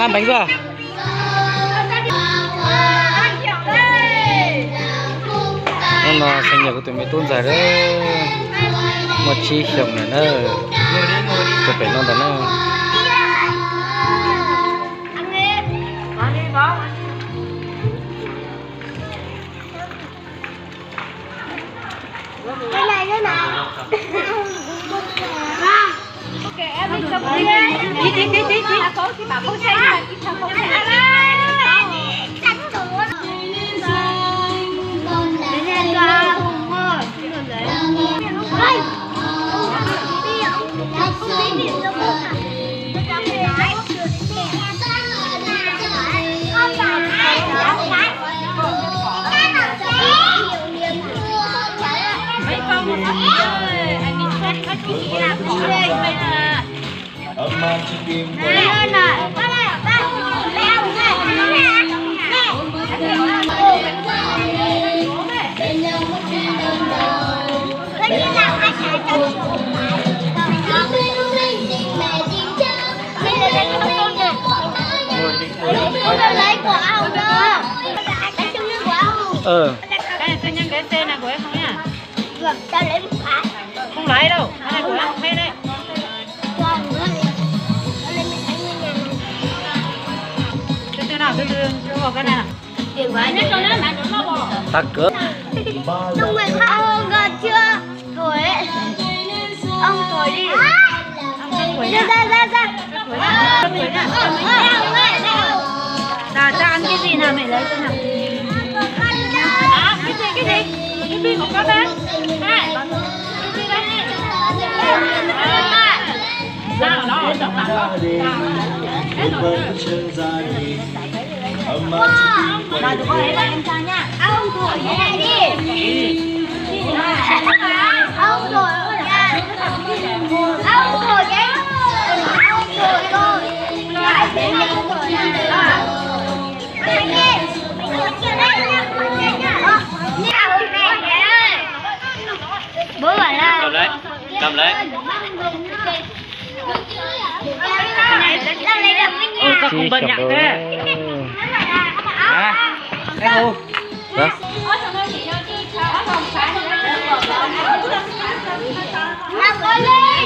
ăn bánh vừa. Nó sinh nhật của tụi mình tuôn dài đó một chi hiểm này nữa tụi phải nó đó cái này nữa nè. Ok, em đi cầm đi. Tí. Chị bảo không xanh mà chị sao không xanh. Tránh được. Đến đây ra Hùng ơi. Ơi. Lấy của ông đó. Cái sinh nhật của ông. Cái sinh nhật cái tên là của em không nhá? Vâng, tao lấy một cái. Không lấy đâu, cái này của em hết đấy. Từ nào, từ vào cái này nào. ta cỡ Ông người không gần chưa? Thổi ấy. Ông thổi đi. Ra. Nào, cho ăn cái gì nào mẹ lấy cho nào. Cái gì? Cái pin của con đấy. Này. Cái gì đấy? Ra đó, chọc tặng con. Mà tụi con lấy vào em sang nha. Ông thổi cái này đi. Ông thổi cái. Ông thổi cái. Ông thổi rồi. Lại thế này ông thổi này. Bố bảo là cầm lấy Ôi sao không bận nhạc thế? cái ô đó làm coi lên.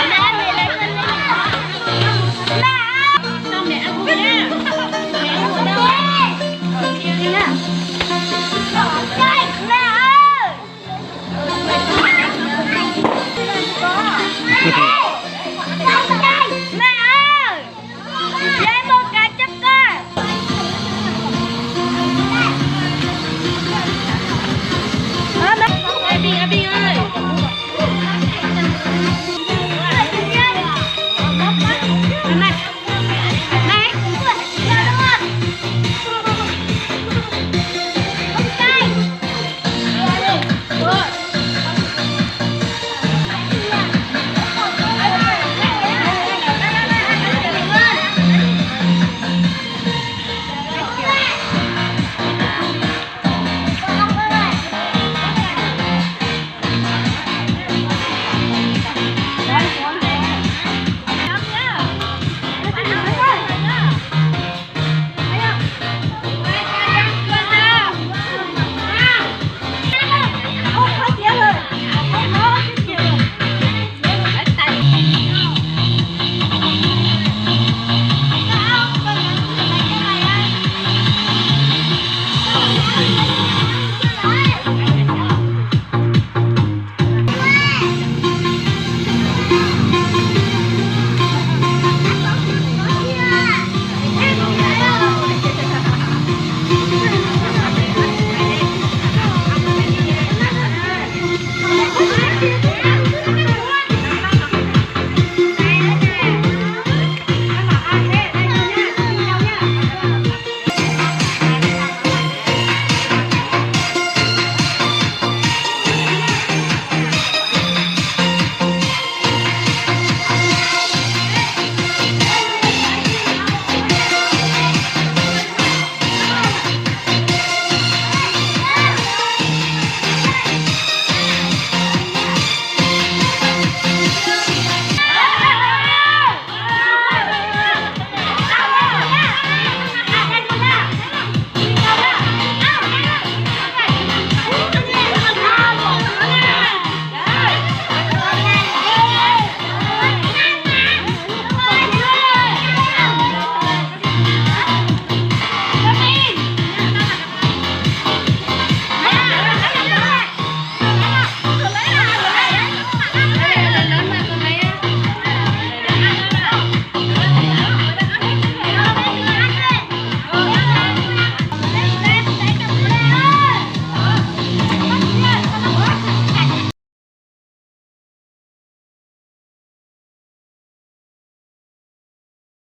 Mẹ